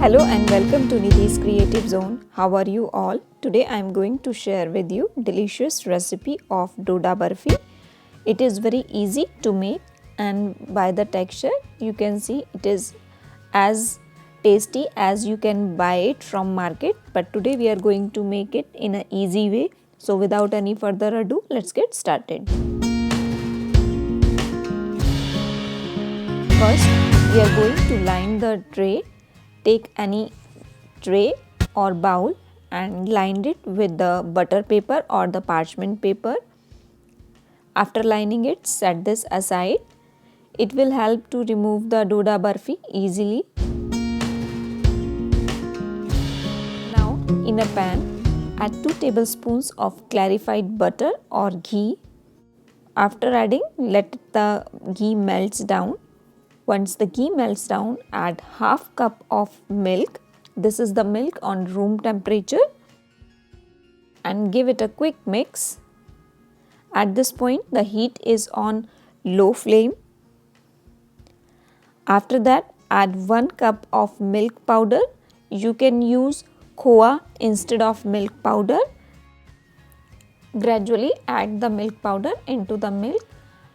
Hello and welcome to Nidhi's Creative Zone. How are you all? Today I am going to share with you delicious recipe of doda barfi. It is very easy to make and by the texture you can see it is as tasty as you can buy it from market, but today we are going to make it in an easy way. So without any further ado, let's get started. First, we are going to line the tray. Take any tray or bowl and line it with the butter paper or the parchment paper. After lining it, set this aside. It will help to remove the doda barfi easily. Now, in a pan, add 2 tablespoons of clarified butter or ghee. After adding, let the ghee melts down. Once the ghee melts down, add half cup of milk. This is the milk on room temperature, and give it a quick mix. At this point, the heat is on low flame. After that, add 1 cup of milk powder. You can use khoa instead of milk powder. Gradually add the milk powder into the milk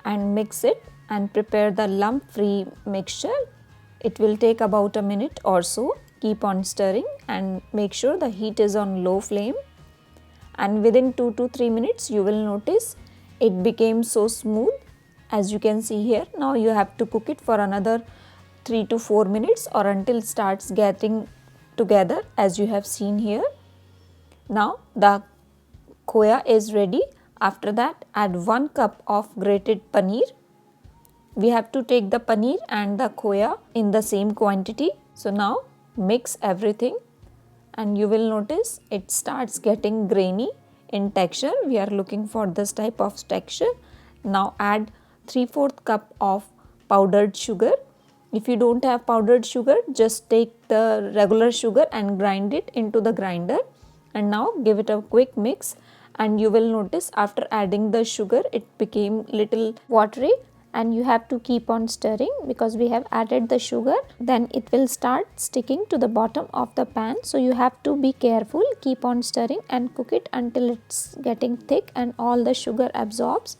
and mix it and prepare the lump-free mixture. It will take about a minute or so. Keep on stirring and make sure the heat is on low flame. And within 2 to 3 minutes you will notice it became so smooth as you can see here. Now you have to cook it for another 3 to 4 minutes or until it starts getting together as you have seen here. Now the khoya is ready. After that, add 1 cup of grated paneer. We have to take the paneer and the khoya in the same quantity. So now mix everything and you will notice it starts getting grainy in texture. We are looking for this type of texture. Now add 3/4 cup of powdered sugar. If you don't have powdered sugar, just take the regular sugar and grind it into the grinder. And now give it a quick mix and you will notice after adding the sugar it became little watery, and you have to keep on stirring because we have added the sugar, then it will start sticking to the bottom of the pan. So you have to be careful, keep on stirring and cook it until it's getting thick and all the sugar absorbs.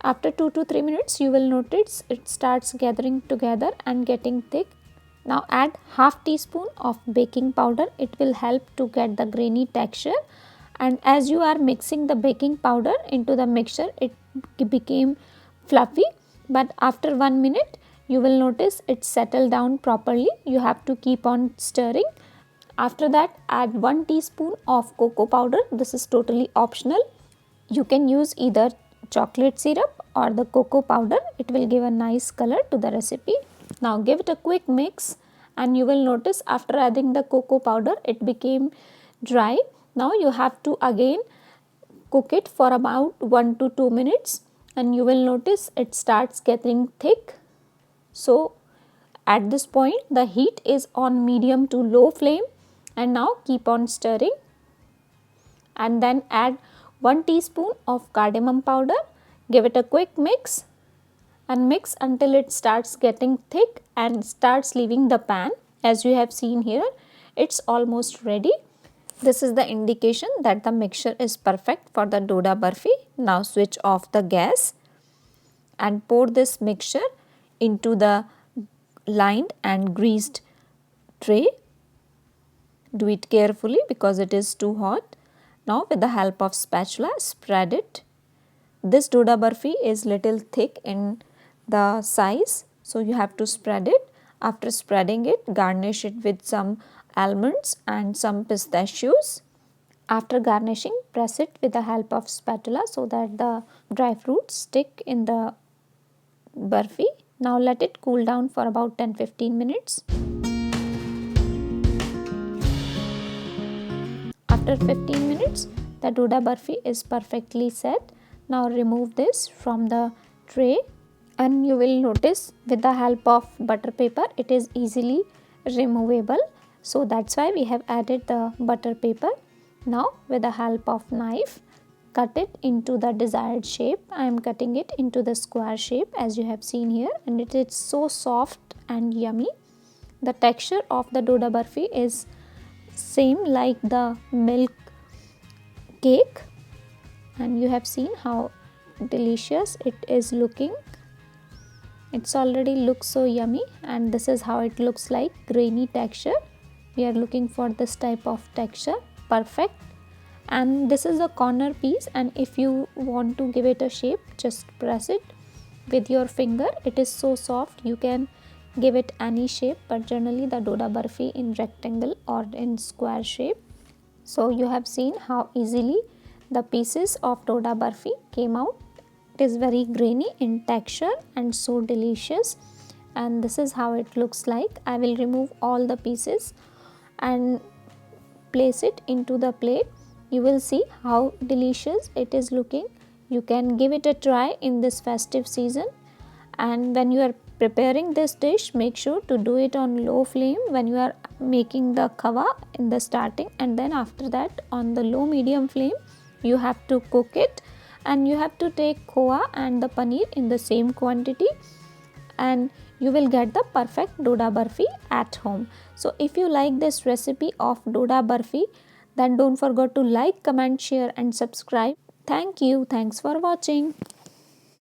After 2 to 3 minutes you will notice it starts gathering together and getting thick. Now add half teaspoon of baking powder. It will help to get the grainy texture, and as you are mixing the baking powder into the mixture it became fluffy, but after 1 minute you will notice it settled down properly. You have to keep on stirring. After that, add 1 teaspoon of cocoa powder. This is totally optional. You can use either chocolate syrup or the cocoa powder. It will give a nice color to the recipe. Now give it a quick mix and you will notice after adding the cocoa powder it became dry. Now you have to again cook it for about 1 to 2 minutes and you will notice it starts getting thick. So at this point the heat is on medium to low flame, and now keep on stirring and then add 1 teaspoon of cardamom powder. Give it a quick mix and mix until it starts getting thick and starts leaving the pan. As you have seen here, it's almost ready. This is the indication that the mixture is perfect for the doda barfi. Now switch off the gas and pour this mixture into the lined and greased tray. Do it carefully because it is too hot. Now with the help of spatula, spread it. This doda barfi is little thick in the size, so you have to spread it. After spreading it, garnish it with some almonds and some pistachios. After garnishing, press it with the help of spatula so that the dry fruits stick in the barfi. Now let it cool down for about 10-15 minutes. After 15 minutes, the doda barfi is perfectly set. Now remove this from the tray and you will notice with the help of butter paper it is easily removable. So that's why we have added the butter paper. Now with the help of knife, cut it into the desired shape. I am cutting it into the square shape as you have seen here, and it is so soft and yummy. The texture of the doda barfi is same like the milk cake, and you have seen how delicious it is looking. It's already looks so yummy, and this is how it looks like, grainy texture. We are looking for this type of texture, perfect. And this is a corner piece, and if you want to give it a shape, just press it with your finger. It is so soft, you can give it any shape, but generally the doda barfi in rectangle or in square shape. So you have seen how easily the pieces of doda barfi came out. It is very grainy in texture and so delicious, and this is how it looks like. I will remove all the pieces and place it into the plate. You will see how delicious it is looking. You can give it a try in this festive season, and when you are preparing this dish, make sure to do it on low flame when you are making the kava in the starting, and then after that on the low medium flame you have to cook it, and you have to take khoa and the paneer in the same quantity, and you will get the perfect doda barfi at home. So if you like this recipe of doda barfi, then don't forget to like, comment, share and subscribe. Thank you. Thanks for watching.